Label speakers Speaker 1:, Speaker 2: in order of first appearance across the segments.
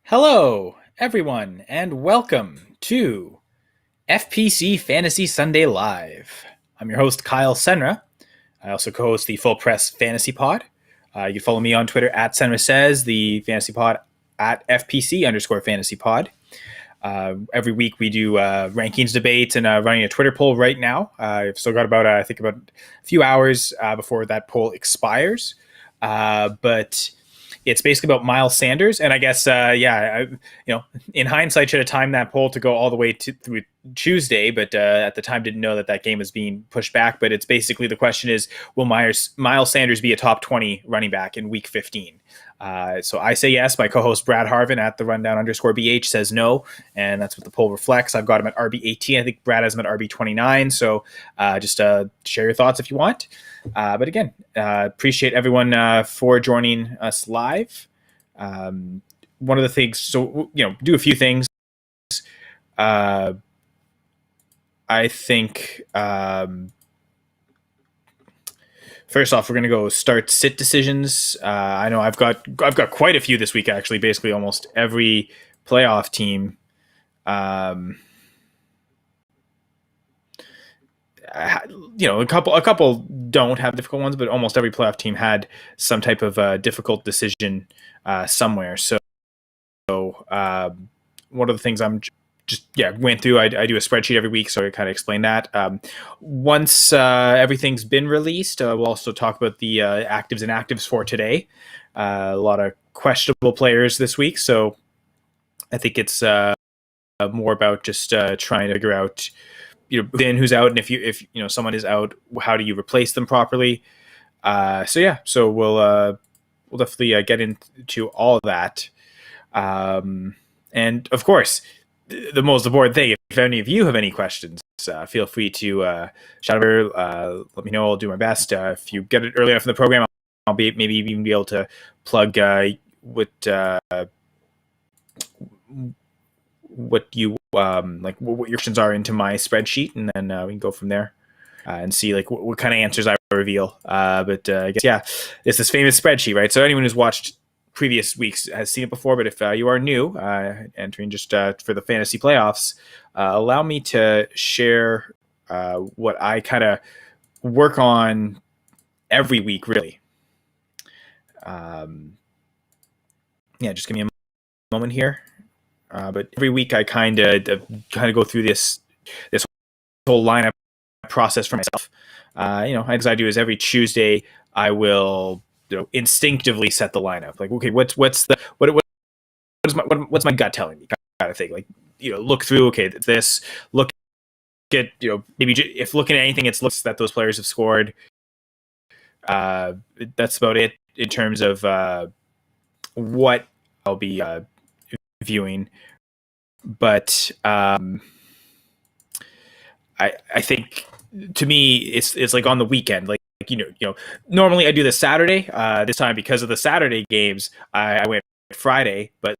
Speaker 1: Hello, everyone, and welcome to FPC Fantasy Sunday Live. I'm your host, Kyle Senra. I also co-host the Full Press Fantasy Pod. You can follow me on Twitter at Senra Says, the Fantasy Pod at FPC _ Fantasy Pod. Every week we do rankings debates and running a Twitter poll right now. I've still got about a few hours before that poll expires. But it's basically about Miles Sanders, and I guess in hindsight, should have timed that poll to go all the way through Tuesday, but at the time didn't know that game was being pushed back. But it's basically the question is, will Miles Sanders be a top 20 running back in Week 15? So I say yes. My co-host Brad Harvin at the Rundown _ BH says no, and that's what the poll reflects. I've got him at RB 18. I think Brad has him at RB 29. So just share your thoughts if you want. But again, appreciate everyone for joining us live. One of the things, do a few things. I think first off, we're going to go start sit decisions. I know I've got quite a few this week, actually. Basically, almost every playoff team. A couple don't have difficult ones, but almost every playoff team had some type of difficult decision somewhere. So one of the things I'm went through. I do a spreadsheet every week, so I kind of explain that. Once everything's been released, we'll also talk about the actives and inactives for today. A lot of questionable players this week, so I think it's more about just trying to figure out, who's out, and if someone is out, how do you replace them properly? So we'll definitely get into all of that, and of course, the most important thing, if any of you have any questions, feel free to shout over. Let me know. I'll do my best. If you get it early enough in the program, I'll maybe even be able to plug what you what your questions are into my spreadsheet, and then we can go from there and see what kind of answers I reveal. But I guess it's this famous spreadsheet, right? So anyone who's watched previous weeks has seen it before, but if you are new, entering just for the fantasy playoffs, allow me to share what I kind of work on every week, really. Just give me a moment here. But every week I kind of go through this whole lineup process for myself. As I do is every Tuesday I will instinctively set the lineup. Okay, what's my gut telling me, kind of thing. Look through. Okay, this. Look at maybe if looking at anything, it's looks that those players have scored. That's about it in terms of what I'll be viewing. But I think to me it's like on the weekend, normally I do this Saturday. This time, because of the Saturday games, I went Friday. But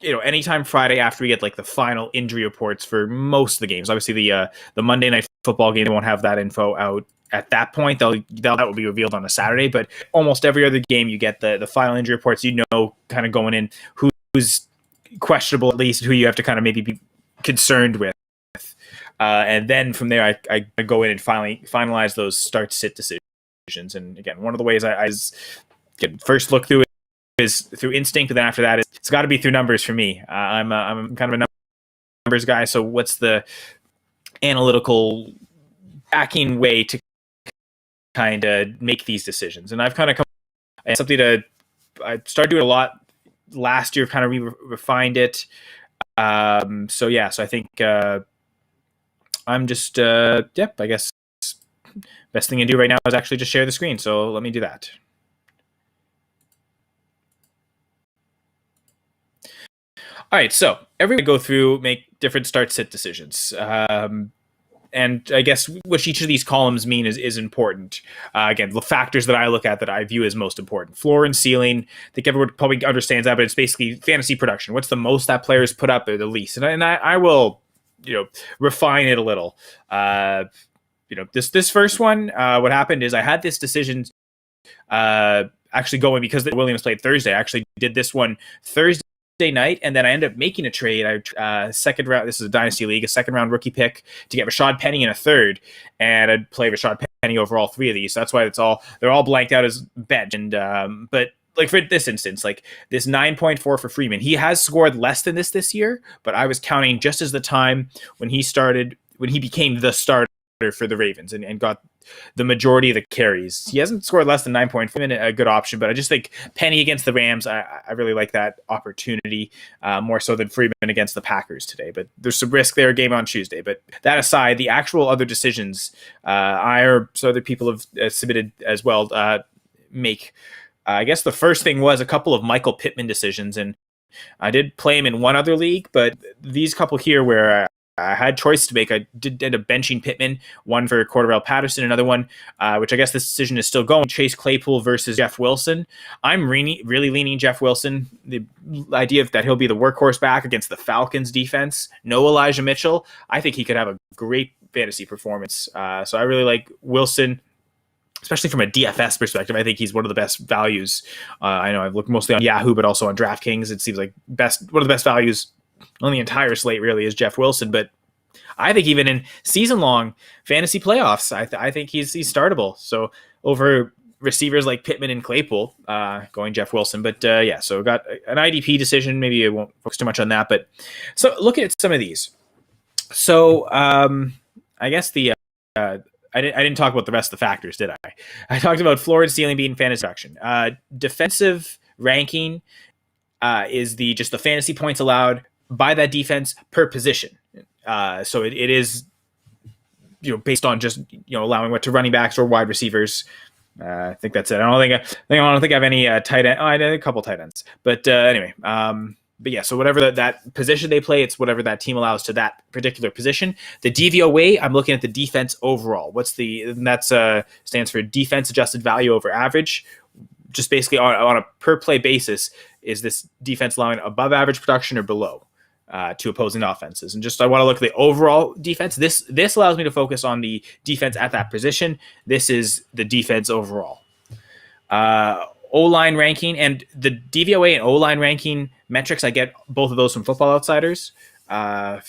Speaker 1: anytime Friday after we get the final injury reports for most of the games, obviously the Monday Night Football game, they won't have that info out at that point. That will be revealed on a Saturday. But almost every other game, you get the final injury reports. Kind of going in who's questionable, at least who you have to kind of maybe be concerned with. And then from there, I go in and finalize those start-sit decisions. And again, one of the ways I first look through it is through instinct, and then after that, it's got to be through numbers for me. I'm kind of a numbers guy, so what's the analytical backing way to kind of make these decisions? And I've kind of come I started doing a lot last year, kind of refined it. So I think I'm just I guess best thing to do right now is actually just share the screen. So let me do that. All right, so everyone go through, make different start-sit decisions. And I guess what each of these columns mean is important. Again, the factors that I look at that I view as most important. Floor and ceiling. I think everyone probably understands that, but it's basically fantasy production. What's the most that players put up, or the least? And I will, refine it a little. This first one, what happened is I had this decision actually going because the Williams played Thursday. I actually did this one Thursday night, and then I ended up making a trade. Second round. This is a dynasty league, a second round rookie pick to get Rashad Penny in a third, and I'd play Rashad Penny over all three of these. So that's why they're all blanked out as bench. And but like for this instance, like this 9.4 for Freeman, he has scored less than this year, but I was counting just as the time when he became the starter for the Ravens and got the majority of the carries. He hasn't scored less than 9.5, a good option, but I just think Penny against the Rams, I really like that opportunity more so than Freeman against the Packers today. But there's some risk there, game on Tuesday. But that aside, the actual other decisions other people have submitted as well make. I guess the first thing was a couple of Michael Pittman decisions, and I did play him in one other league, but these couple here where I had choice to make. I did end up benching Pittman, one for Cordarrelle Patterson, another one, which I guess this decision is still going. Chase Claypool versus Jeff Wilson. I'm really leaning Jeff Wilson. The idea that he'll be the workhorse back against the Falcons defense. No Elijah Mitchell. I think he could have a great fantasy performance. So I really like Wilson, especially from a DFS perspective. I think he's one of the best values. I know I've looked mostly on Yahoo, but also on DraftKings. It seems like one of the best values on the entire slate really is Jeff Wilson, but I think even in season-long fantasy playoffs, I think he's startable. So over receivers like Pittman and Claypool, going Jeff Wilson. But so got an IDP decision. Maybe I won't focus too much on that. But so looking at some of these. So I guess I didn't talk about the rest of the factors, did I? I talked about floor and ceiling being fantasy production. Defensive ranking is just the fantasy points allowed by that defense per position. So it is, based on just, allowing what to running backs or wide receivers. I think that's it. I don't think I have any tight end. Oh, I did a couple tight ends, but anyway. But yeah, so whatever that position they play, it's whatever that team allows to that particular position. The DVOA, I'm looking at the defense overall. Stands for defense adjusted value over average. Just basically on a per play basis, is this defense allowing above average production or below to opposing offenses? And I want to look at the overall defense. This allows me to focus on the defense at that position. This is the defense overall. O-line ranking and the DVOA and O-line ranking metrics, I get both of those from Football Outsiders. The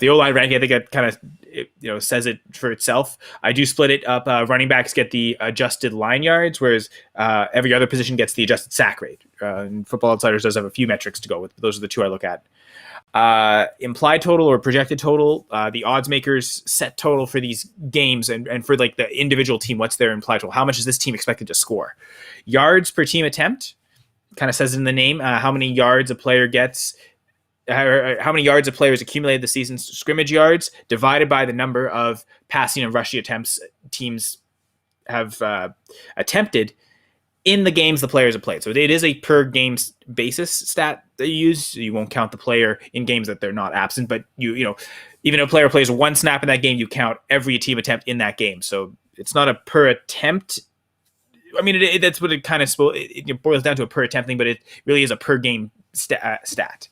Speaker 1: O-line ranking, I think it kind of says it for itself. I do split it up. Running backs get the adjusted line yards, whereas every other position gets the adjusted sack rate. And Football Outsiders does have a few metrics to go with. Those are the two I look at. Implied total or projected total, the odds makers set total for these games and for like the individual team, what's their implied total? How much is this team expected to score? Yards per team attempt, kind of says in the name, how many yards a player gets, or how many yards a player has accumulated the season's scrimmage yards divided by the number of passing and rushing attempts teams have attempted in the games the players have played. So it is a per game basis stat that you use. So you won't count the player in games that they're not absent, but even if a player plays one snap in that game, you count every team attempt in that game. So it's not a per attempt. I mean, that's what it kind of it boils down to, a per attempt thing, but it really is a per game stat.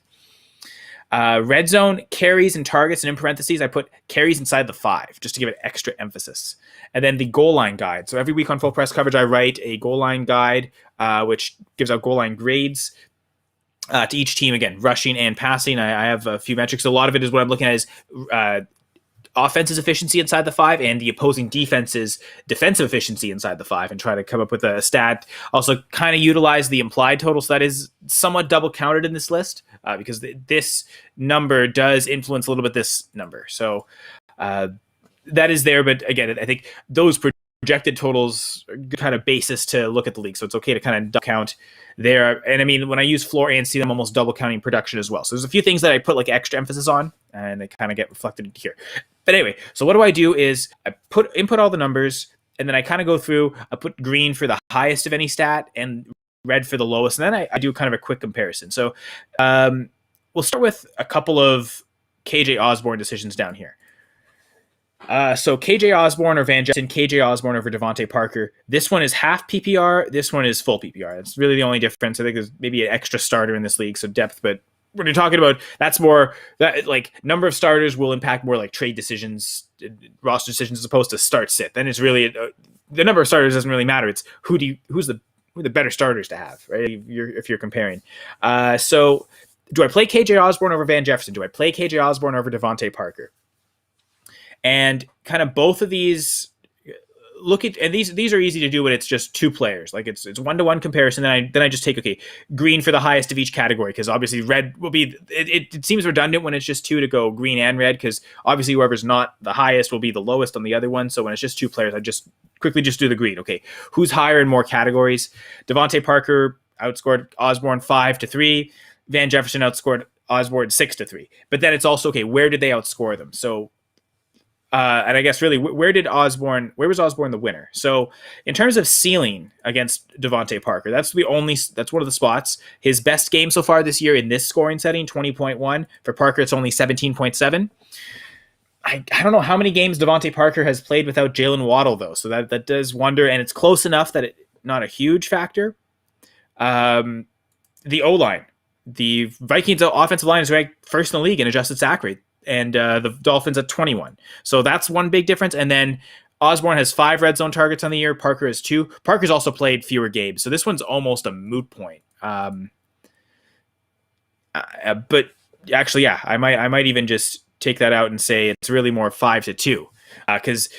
Speaker 1: Red zone carries and targets, and in parentheses, I put carries inside the 5 just to give it extra emphasis. And then the goal line guide. So every week on Full Press Coverage, I write a goal line guide, which gives out goal line grades to each team. Again, rushing and passing. I have a few metrics. A lot of it is what I'm looking at is offense's efficiency inside the 5 and the opposing defense's defensive efficiency inside the 5, and try to come up with a stat. Also kind of utilize the implied total. So that is somewhat double counted in this list because this number does influence a little bit this number. So that is there. But again, I think those projected totals are good kind of basis to look at the league. So it's okay to kind of double count there. And I mean, when I use floor and ceiling, I'm almost double counting production as well. So there's a few things that I put like extra emphasis on, and they kind of get reflected into here. But anyway, so what I do is I input all the numbers, and then I kind of go through. I put green for the highest of any stat and red for the lowest, and then I do kind of a quick comparison. So we'll start with a couple of KJ Osborne decisions down here. So KJ Osborne or Van Jefferson, KJ Osborne over Devontae Parker. This one is half PPR. This one is full PPR. That's really the only difference. I think there's maybe an extra starter in this league, so depth. But when you're talking about, that's more that like number of starters will impact more like trade decisions, roster decisions, as opposed to start sit. Then it's really the number of starters doesn't really matter. It's who's who are the better starters to have, right? If you're comparing. So do I play KJ Osborne over Van Jefferson? Do I play KJ Osborne over Devontae Parker? And kind of both of these and these are easy to do when it's just two players. Like it's 1-to-1 comparison. Then I just take green for the highest of each category, because obviously red will be it seems redundant when it's just two to go green and red, because obviously whoever's not the highest will be the lowest on the other one. So when it's just two players, I just quickly just do the green. Okay, who's higher in more categories? Devontae Parker outscored Osborne 5-3. Van Jefferson outscored Osborne 6-3. But then it's also where did they outscore them? So and I guess really, where was Osborne the winner? So in terms of ceiling against Devontae Parker, that's one of the spots. His best game so far this year in this scoring setting, 20.1. For Parker, it's only 17.7. I don't know how many games Devontae Parker has played without Jalen Waddle, though. So that does wonder, and it's close enough that it's not a huge factor. The O-line. The Vikings offensive line is ranked first in the league in adjusted sack rate, and the Dolphins at 21. So that's one big difference. And then Osborne has 5 red zone targets on the year. Parker has 2. Parker's also played fewer games, so this one's almost a moot point. But actually, yeah, I might even just take that out and say it's really more 5-2, because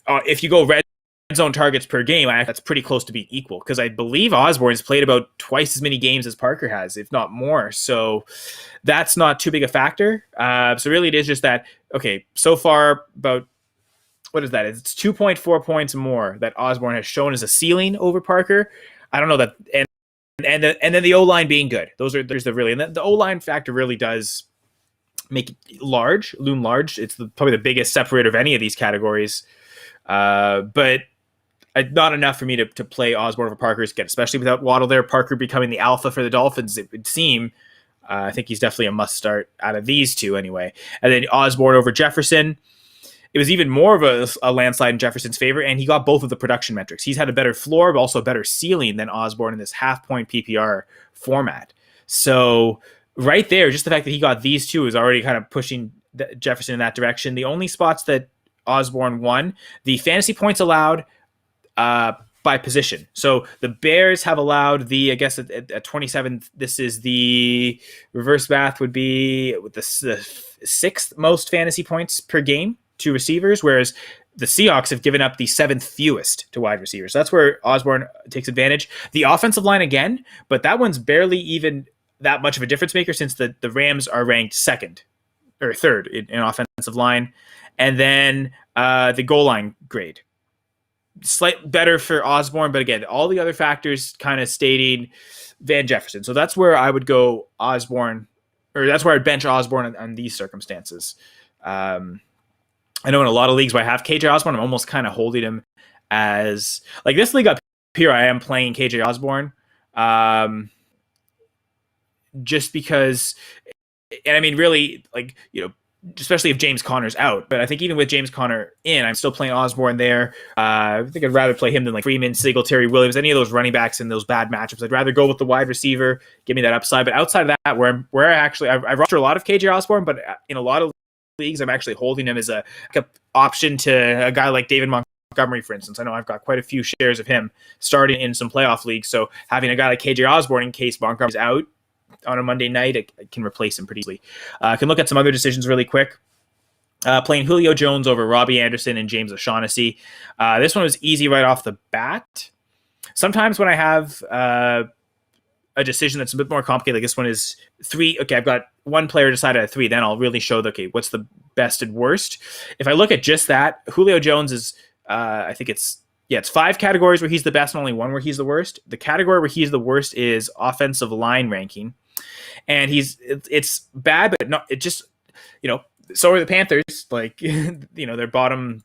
Speaker 1: if you go red zone targets per game, that's pretty close to being equal, because I believe Osborne's played about twice as many games as Parker has, if not more. So that's not too big a factor. So really it is just that, so far about, what is that? It's 2.4 points more that Osborne has shown as a ceiling over Parker. I don't know that, and then the O-line being good. There's the really, and the O-line factor really does make it loom large. It's probably the biggest separator of any of these categories. But not enough for me to play Osborne over Parker again, especially without Waddle there. Parker becoming the alpha for the Dolphins, it would seem. I think he's definitely a must start out of these two anyway. And then Osborne over Jefferson. It was even more of a landslide in Jefferson's favor, and he got both of the production metrics. He's had a better floor, but also a better ceiling than Osborne in this half-point PPR format. So right there, just the fact that he got these two is already kind of pushing Jefferson in that direction. The only spots that Osborne won, the fantasy points allowed by position. So the Bears have allowed at 27, this is the reverse math would be with the 6th most fantasy points per game to receivers, whereas the Seahawks have given up the 7th fewest to wide receivers. So that's where Osborne takes advantage. The offensive line again, but that one's barely even that much of a difference maker, since the Rams are ranked 2nd or 3rd in offensive line. And then the goal line grade, slight better for Osborne, but again, all the other factors kind of stating Van Jefferson. So that's where I would go Osborne, or that's where I'd bench Osborne on these circumstances. I know in a lot of leagues where I have KJ Osborne, I'm almost kind of holding him as, like this league up here, I am playing KJ Osborne, just because, and I mean, really, especially if James Conner's out. But I think even with James Conner in, I'm still playing Osborne there. I think I'd rather play him than Freeman, Singletary, Williams, any of those running backs in those bad matchups. I'd rather go with the wide receiver, give me that upside. But outside of that, where I've rostered a lot of KJ Osborne, but in a lot of leagues, I'm actually holding him as a option to a guy like David Montgomery, for instance. I know I've got quite a few shares of him starting in some playoff leagues. So having a guy like KJ Osborne in case Montgomery's out on a Monday night, I can replace him pretty easily. I can look at some other decisions really quick. Playing Julio Jones over Robbie Anderson and James O'Shaughnessy. This one was easy right off the bat. Sometimes when I have a decision that's a bit more complicated, like this one is 3. Okay, I've got one player decided at 3. Then I'll really show what's the best and worst. If I look at just that, Julio Jones is, I think it's 5 categories where he's the best and only 1 where he's the worst. The category where he's the worst is offensive line ranking. And it's bad, but not, it just, so are the Panthers, they're bottom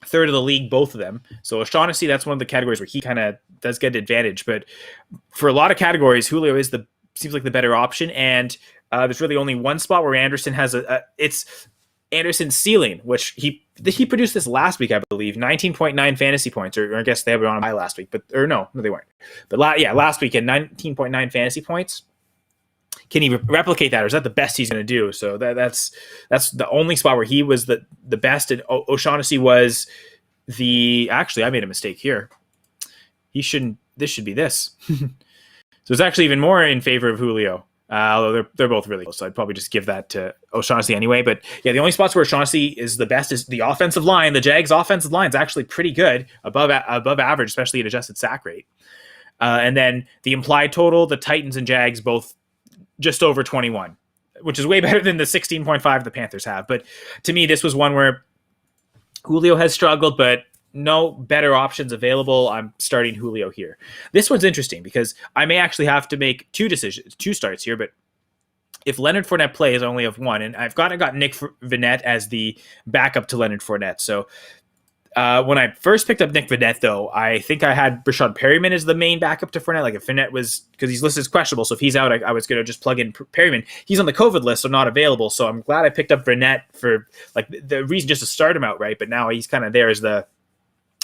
Speaker 1: 3rd of the league, both of them. So O'Shaughnessy, that's one of the categories where he kind of does get an advantage. But for a lot of categories, Julio seems like the better option. And there's really only one spot where Anderson has it's Anderson's ceiling, which he produced this last week, I believe, 19.9 fantasy points, or I guess they were on high last week, no, they weren't. But last weekend, 19.9 fantasy points. Can he replicate that, or is that the best he's going to do? So that's the only spot where he was the best. And O'Shaughnessy was actually, I made a mistake here. He shouldn't. this should be this. So it's actually even more in favor of Julio. Although they're both really close, so I'd probably just give that to O'Shaughnessy anyway. But yeah, the only spots where O'Shaughnessy is the best is the offensive line. The Jags' offensive line is actually pretty good, above average, especially at adjusted sack rate. And then the implied total, the Titans and Jags both just over 21, which is way better than the 16.5 the Panthers have. But to me, this was one where Julio has struggled, but no better options available. I'm starting Julio here. This one's interesting because I may actually have to make two starts here, but if Leonard Fournette plays, I only have one, and I've got Nick Vannett as the backup to Leonard Fournette. So when I first picked up Nick Vannett, though, I think I had Brashad Perryman as the main backup to Fournette. Like if Fournette was, because he's listed as questionable, so if he's out, I was going to just plug in Perryman. He's on the COVID list, so not available. So I'm glad I picked up Vannett for like the reason just to start him out, right? But now he's kind of there as the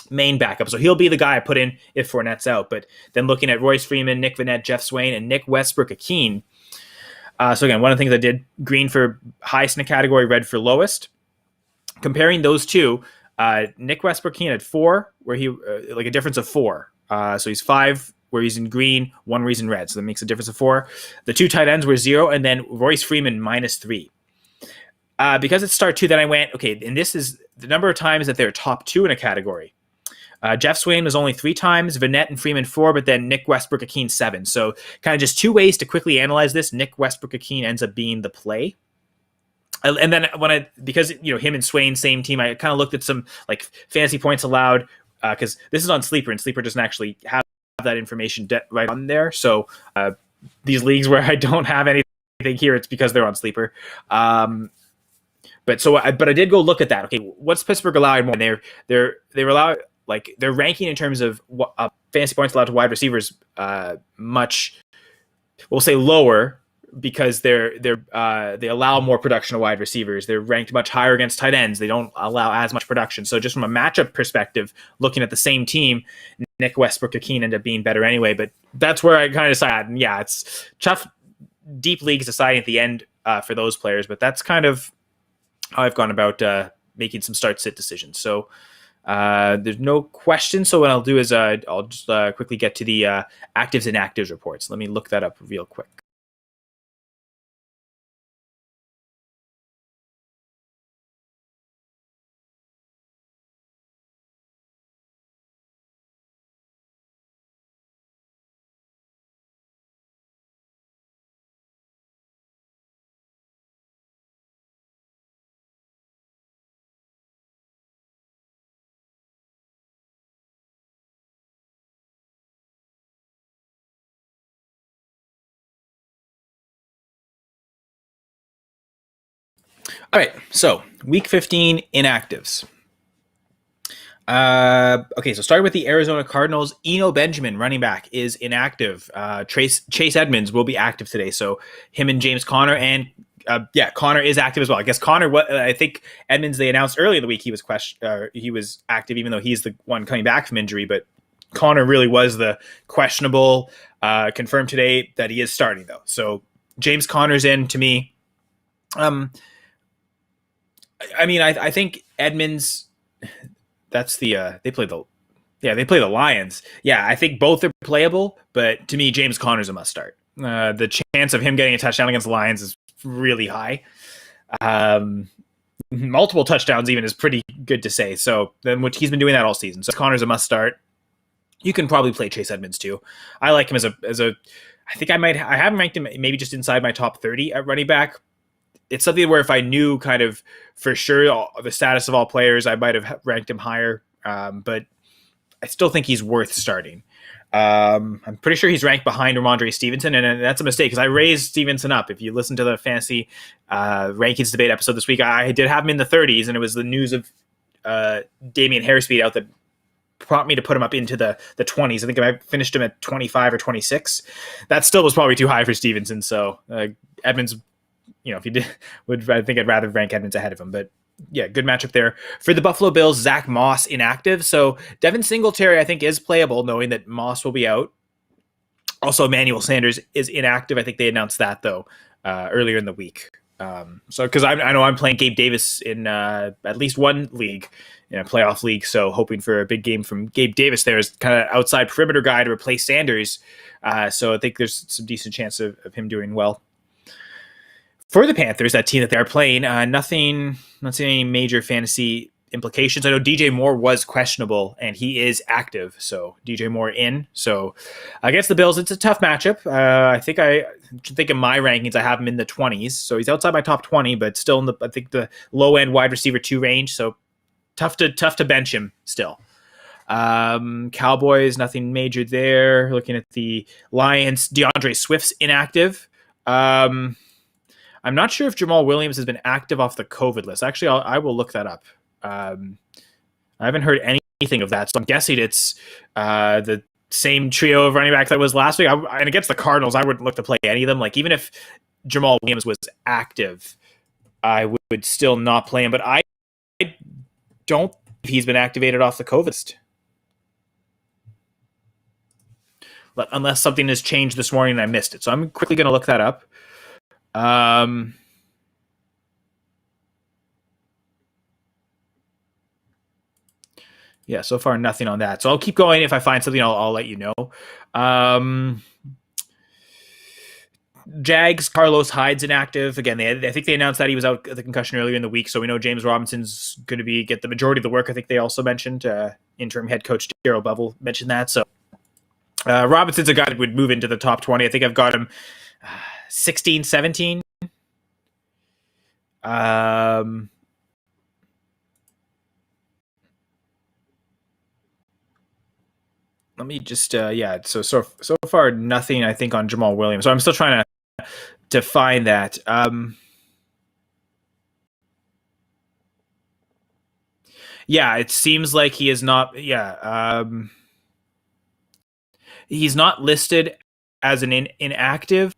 Speaker 1: main backup. So he'll be the guy I put in if Fournette's out. But then looking at Royce Freeman, Nick Vannett, Jeff Swain, and Nick Westbrook-Ikhine. So again, one of the things I did, green for highest in the category, red for lowest. Comparing those two, Nick Westbrook-Ikhine had 4, where he like a difference of 4. So he's 5 where he's in green, 1 where he's in red. So that makes a difference of 4. The 2 tight ends were 0, and then Royce Freeman -3. Because it's start 2, then I went, okay, and this is the number of times that they're top 2 in a category. Jeff Swain was only 3 times, Vannett and Freeman 4, but then Nick Westbrook-Ikhine 7. So kind of just 2 ways to quickly analyze this. Nick Westbrook-Ikhine ends up being the play. And then because him and Swain, same team, I kind of looked at some like fantasy points allowed because this is on Sleeper, and Sleeper doesn't actually have that information right on there. So these leagues where I don't have anything here, it's because they're on Sleeper. But I did go look at that. Okay, what's Pittsburgh allowed more? And they're allowed, like, their ranking in terms of fantasy points allowed to wide receivers much, we'll say, lower, because they allow more production to wide receivers. They're ranked much higher against tight ends. They don't allow as much production. So just from a matchup perspective, looking at the same team, Nick Westbrook-Ikhine ended up being better anyway. But that's where I kind of decided, and yeah, it's tough, deep leagues deciding at the end for those players. But that's kind of how I've gone about making some start-sit decisions. So there's no question. So what I'll do is I'll just quickly get to the actives and inactives reports. Let me look that up real quick. All right, so week 15 inactives. Okay, so starting with the Arizona Cardinals, Eno Benjamin, running back, is inactive. Chase Edmunds will be active today, so him and James Conner, and Conner is active as well. I guess Conner, I think Edmunds, they announced earlier in the week he was active, even though he's the one coming back from injury. But Conner really was the questionable. Confirmed today that he is starting though. So James Conner's in to me. I think Edmunds. That's the they play the Lions. Yeah, I think both are playable, but to me, James Conner's a must start. The chance of him getting a touchdown against the Lions is really high. Multiple touchdowns even is pretty good to say. So then, which he's been doing that all season. So Conner's a must start. You can probably play Chase Edmunds too. I like him as a. I think I haven't ranked him maybe just inside my top 30 at running back. It's something where if I knew kind of for sure the status of all players, I might have ranked him higher. But I still think he's worth starting. I'm pretty sure he's ranked behind Ramondre Stevenson, and that's a mistake because I raised Stevenson up. If you listen to the fantasy rankings debate episode this week, I did have him in the 30s, and it was the news of Damian Harris being out that prompted me to put him up into the 20s. I think I finished him at 25 or 26. That still was probably too high for Stevenson. So Edmunds, if you did, I think I'd rather rank Edmunds ahead of him. But yeah, good matchup there. For the Buffalo Bills, Zach Moss inactive. So Devin Singletary, I think, is playable, knowing that Moss will be out. Also, Emmanuel Sanders is inactive. I think they announced that, though, earlier in the week. So because I know I'm playing Gabe Davis in at least one league, playoff league. So hoping for a big game from Gabe Davis there as kind of outside perimeter guy to replace Sanders. So I think there's some decent chance of him doing well. For the Panthers, that team that they're playing, not seeing any major fantasy implications. I know DJ Moore was questionable, and he is active, so DJ Moore in. So against the Bills, it's a tough matchup. I think in my rankings, I have him in the 20s, so he's outside my top 20, but still in the low end wide receiver 2 range. So tough to bench him still. Cowboys, nothing major there. Looking at the Lions, DeAndre Swift's inactive. I'm not sure if Jamal Williams has been active off the COVID list. Actually, I will look that up. I haven't heard anything of that, so I'm guessing it's the same trio of running backs that was last week. And against the Cardinals, I wouldn't look to play any of them. Like, even if Jamal Williams was active, I would still not play him. But I don't think he's been activated off the COVID list. Unless something has changed this morning and I missed it. So I'm quickly going to look that up. Yeah, so far nothing on that. So I'll keep going. If I find something, I'll let you know. Jags, Carlos Hyde's inactive. Again, I think they announced that he was out with the concussion earlier in the week, so we know James Robinson's going to get the majority of the work. I think they also mentioned interim head coach Darrell Bevell mentioned that. So Robinson's a guy that would move into the top 20. I think I've got him 16, 17. Let me just so far nothing I think on Jamal Williams. So I'm still trying to find that. It seems like he is not he's not listed as an inactive.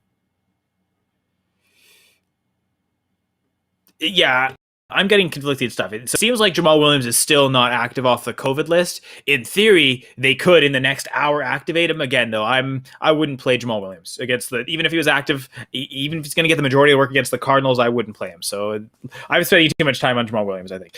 Speaker 1: Yeah, I'm getting conflicted stuff. It seems like Jamal Williams is still not active off the COVID list. In theory, they could in the next hour activate him again. Though I wouldn't play Jamal Williams against even if he was active, even if he's going to get the majority of the work against the Cardinals, I wouldn't play him. So I'm spending too much time on Jamal Williams, I think.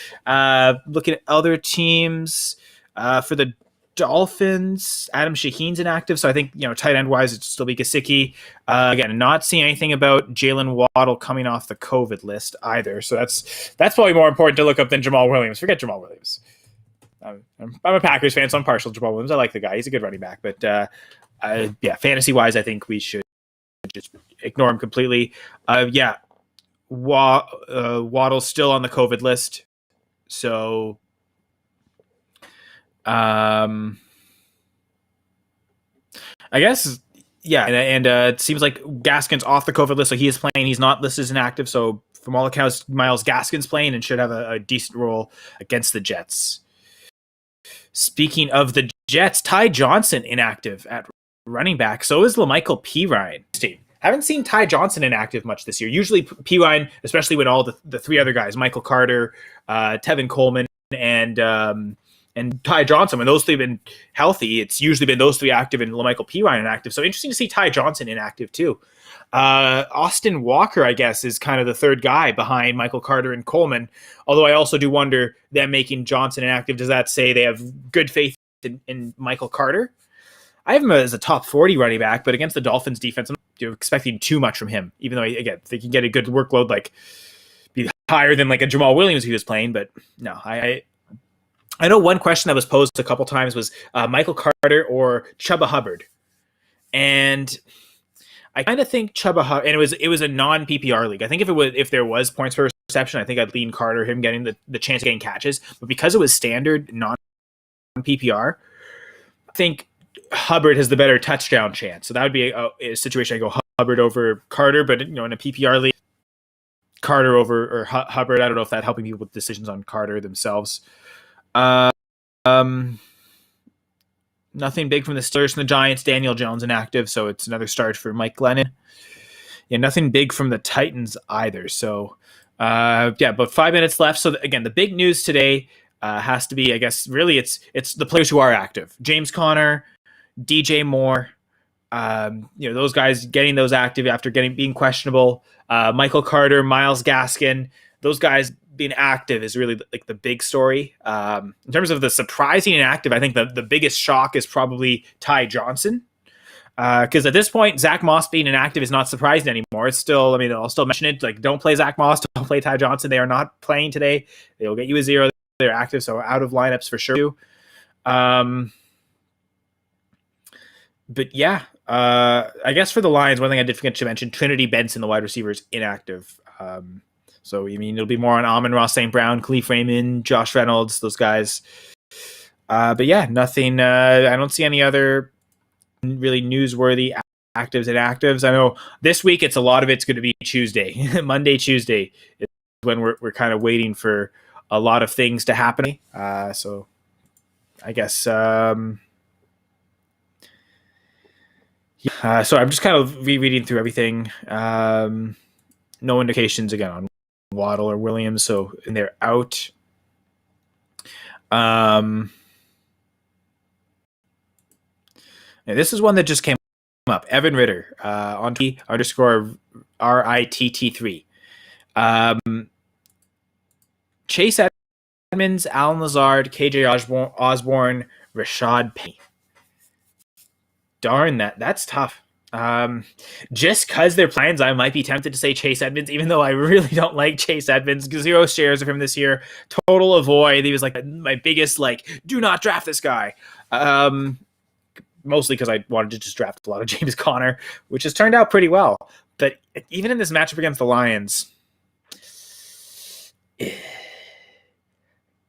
Speaker 1: Looking at other teams for the Dolphins, Adam Shaheen's inactive, so I think tight end wise it'd still be Gesicki. Again, not seeing anything about Jalen Waddle coming off the COVID list either. So that's probably more important to look up than Jamal Williams. Forget Jamal Williams. I'm a Packers fan, so I'm partial to Jamal Williams. I like the guy; he's a good running back. But fantasy wise, I think we should just ignore him completely. Waddle's still on the COVID list, so. I guess, and it seems like Gaskin's off the COVID list, so he is playing. He's not listed as inactive, so from all accounts, Myles Gaskin's playing and should have a decent role against the Jets. Speaking of the Jets, Ty Johnson inactive at running back. So is LaMichael Pirine. Haven't seen Ty Johnson inactive much this year. Usually Pirine, especially with all the three other guys, Michael Carter, Tevin Coleman, and Ty Johnson, when those three have been healthy, it's usually been those three active and LaMichael Pirine inactive. So interesting to see Ty Johnson inactive too. Austin Walker, I guess, is kind of the third guy behind Michael Carter and Coleman. Although I also do wonder, them making Johnson inactive, does that say they have good faith in Michael Carter? I have him as a top 40 running back, but against the Dolphins defense, I'm not expecting too much from him, even though, again, they can get a good workload, like be higher than like a Jamal Williams who was playing. But no, I know one question that was posed a couple times was Michael Carter or Chuba Hubbard. And I kind of think Chuba Hubbard, and it was a non-PPR league. I think if there was points per reception, I think I'd lean Carter, him getting the chance of getting catches. But because it was standard non-PPR, I think Hubbard has the better touchdown chance. So that would be a situation I go Hubbard over Carter, but in a PPR league, Carter over or Hubbard. I don't know if that's helping people with decisions on Carter themselves. Nothing big from the Steelers and the Giants. Daniel Jones inactive, so it's another start for Mike Glennon. Yeah, nothing big from the Titans either. So, about 5 minutes left. So again, the big news today has to be, I guess, really it's the players who are active. James Conner, DJ Moore, those guys getting those active after being questionable. Michael Carter, Myles Gaskin, those guys being active is really like the big story. In terms of the surprising inactive, I think the biggest shock is probably Ty Johnson. Because at this point, Zach Moss being inactive is not surprising anymore. It's still, I mean, I'll still mention it. Like, don't play Zach Moss, don't play Ty Johnson. They are not playing today. They will get you a 0. They're active, so out of lineups for sure. But yeah, I guess for the Lions, one thing I did forget to mention, Trinity Benson, the wide receiver, is inactive. So, I mean, it'll be more on Amon-Ra St. Brown, Khalif Raymond, Josh Reynolds, those guys. But yeah, nothing. I don't see any other really newsworthy actives and inactives. I know this week a lot of it's going to be Tuesday. Monday, Tuesday is when we're kind of waiting for a lot of things to happen. So I guess so I'm just kind of rereading through everything. No indications again on Waddle or Williams, so and they're out. And this is one that just came up. Evan Ritter on _RITT3. Chase Edmunds, Alan Lazard, KJ Osborne, Rashad Penny. Darn, that's tough. Just because they're plans, I might be tempted to say Chase Edmunds, even though I really don't like Chase Edmunds. 0 shares of him this year. Total avoid. He was like my biggest, like, do not draft this guy. Mostly because I wanted to just draft a lot of James Conner, which has turned out pretty well. But even in this matchup against the Lions,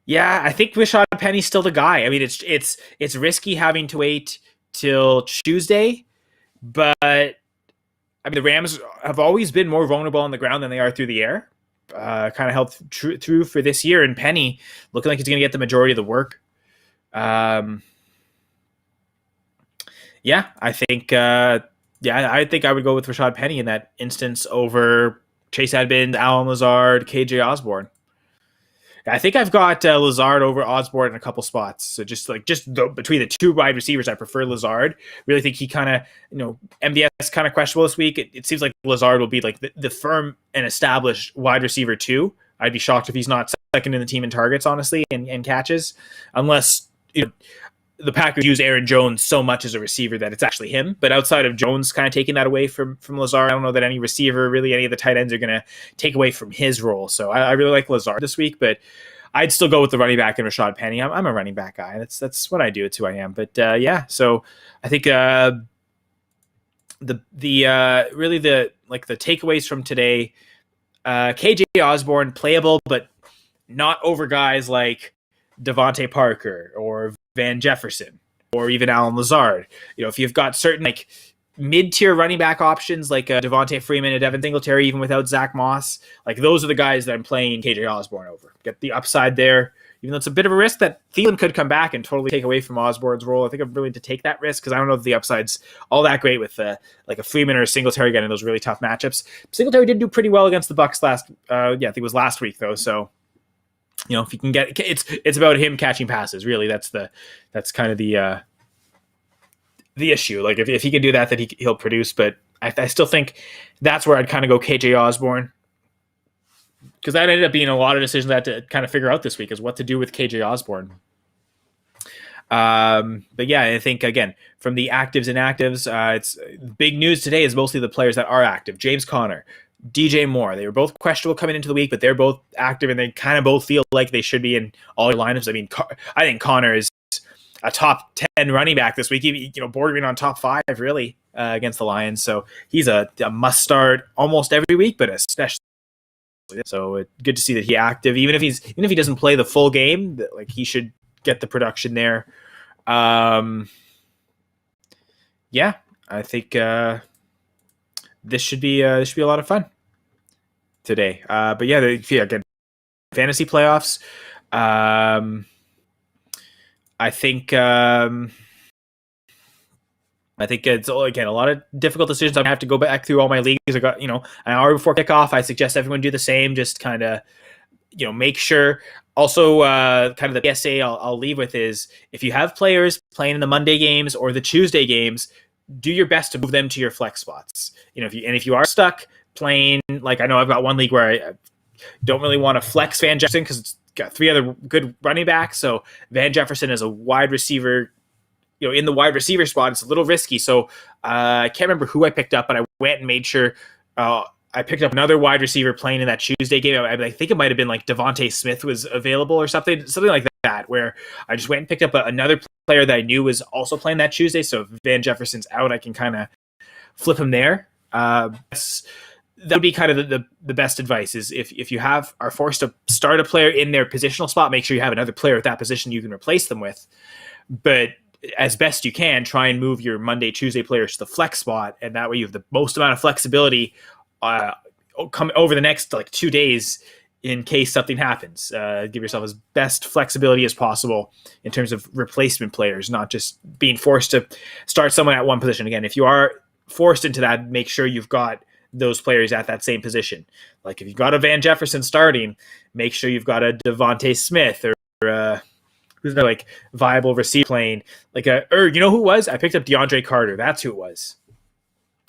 Speaker 1: yeah, I think Rashad Penny's still the guy. I mean, it's risky having to wait till Tuesday, but I mean, the Rams have always been more vulnerable on the ground than they are through the air. Kind of helped through for this year, and Penny looking like he's going to get the majority of the work. Yeah, I think I think I would go with Rashad Penny in that instance over Chase Edmonds, Alan Lazard, KJ Osborne. I think I've got Lazard over Osborne in a couple spots. So between the two wide receivers, I prefer Lazard. Really think he kind of, MVS kind of questionable this week. It seems like Lazard will be like the firm and established wide receiver too. I'd be shocked if he's not second in the team in targets, honestly, and catches, unless the Packers use Aaron Jones so much as a receiver that it's actually him. But outside of Jones kind of taking that away from Lazard, I don't know that any receiver, really any of the tight ends, are going to take away from his role. So I really like Lazard this week, but I'd still go with the running back and Rashad Penny. I'm a running back guy. That's what I do. It's who I am. But yeah, so I think the takeaways from today, KJ Osborne playable, but not over guys like Devontae Parker or Van Jefferson or even Alan Lazard. If you've got certain like mid-tier running back options like Devontae Freeman and Devin Singletary, even without Zach Moss, like those are the guys that I'm playing KJ Osborne over. Get the upside there, even though it's a bit of a risk that Thielen could come back and totally take away from Osborne's role. I think I'm willing to take that risk because I don't know if the upside's all that great with like a Freeman or a Singletary getting those really tough matchups. Singletary did do pretty well against the Bucs I think it was last week though, so if you can get it's about him catching passes. Really, that's kind of the issue. Like if he can do that, then he'll produce. But I still think that's where I'd kind of go KJ Osborne, because that ended up being a lot of decisions I had to kind of figure out this week is what to do with KJ Osborne. But yeah, I think again from the actives and inactives, it's big news today is mostly the players that are active. James Conner, DJ Moore, they were both questionable coming into the week, but they're both active and they kind of both feel like they should be in all your lineups. I mean, I think Conner is a top 10 running back this week, bordering on top 5 really against the Lions. So he's a must start almost every week, but especially so good to see that he's active. Even if he doesn't play the full game, like he should get the production there. Yeah, I think this should be a lot of fun today. But yeah, again, fantasy playoffs. I think it's again a lot of difficult decisions. I'm gonna have to go back through all my leagues. I got an hour before kickoff. I suggest everyone do the same. Just kind of make sure. Also, kind of the PSA I'll leave with is if you have players playing in the Monday games or the Tuesday games, do your best to move them to your flex spots. If you are stuck playing, like I know I've got one league where don't really want to flex Van Jefferson because it's got 3 other good running backs. So Van Jefferson is a wide receiver, in the wide receiver spot, it's a little risky. So I can't remember who I picked up, but I went and made sure I picked up another wide receiver playing in that Tuesday game. I think it might have been like Devontae Smith was available or something like that, where I just went and picked up another player that I knew was also playing that Tuesday. So if Van Jefferson's out, I can kind of flip him there. That would be kind of the best advice is if you are forced to start a player in their positional spot, make sure you have another player at that position you can replace them with. But as best you can, try and move your Monday, Tuesday players to the flex spot, and that way you have the most amount of flexibility come over the next like 2 days in case something happens. Give yourself as best flexibility as possible in terms of replacement players, not just being forced to start someone at one position. Again, if you are forced into that, make sure you've got those players at that same position. Like if you've got a Van Jefferson starting, make sure you've got a Devontae Smith or who's the like viable receiver playing like who it was? I picked up DeAndre Carter. That's who it was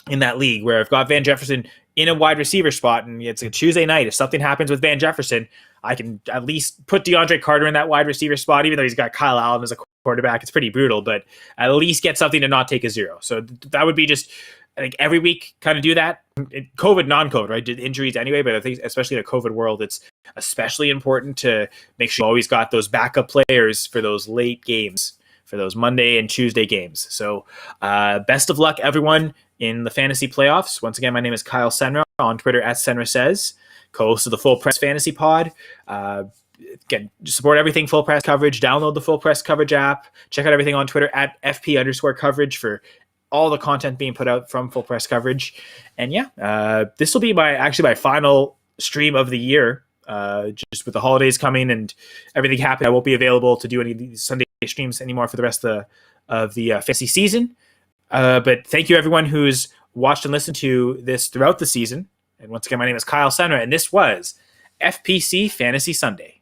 Speaker 1: in that league where I've got Van Jefferson in a wide receiver spot and it's a Tuesday night. If something happens with Van Jefferson, I can at least put DeAndre Carter in that wide receiver spot, even though he's got Kyle Allen as a quarterback. It's pretty brutal, but at least get something to not take a 0. So that would be just, I think every week kind of do that. COVID, non-COVID, right? Did injuries anyway, but I think especially in a COVID world, it's especially important to make sure you always got those backup players for those late games, for those Monday and Tuesday games. So best of luck, everyone, in the fantasy playoffs. Once again, my name is Kyle Senra on Twitter at Senra Says, co-host of the Full Press Fantasy Pod. Again, support everything Full Press Coverage. Download the Full Press Coverage app. Check out everything on Twitter at FP_coverage for all the content being put out from Full Press Coverage. And this will be my final stream of the year. Just with the holidays coming and everything happening, I won't be available to do any of these Sunday streams anymore for the rest of the fantasy season. But thank you everyone who's watched and listened to this throughout the season. And once again, my name is Kyle Senra, and this was FPC Fantasy Sunday.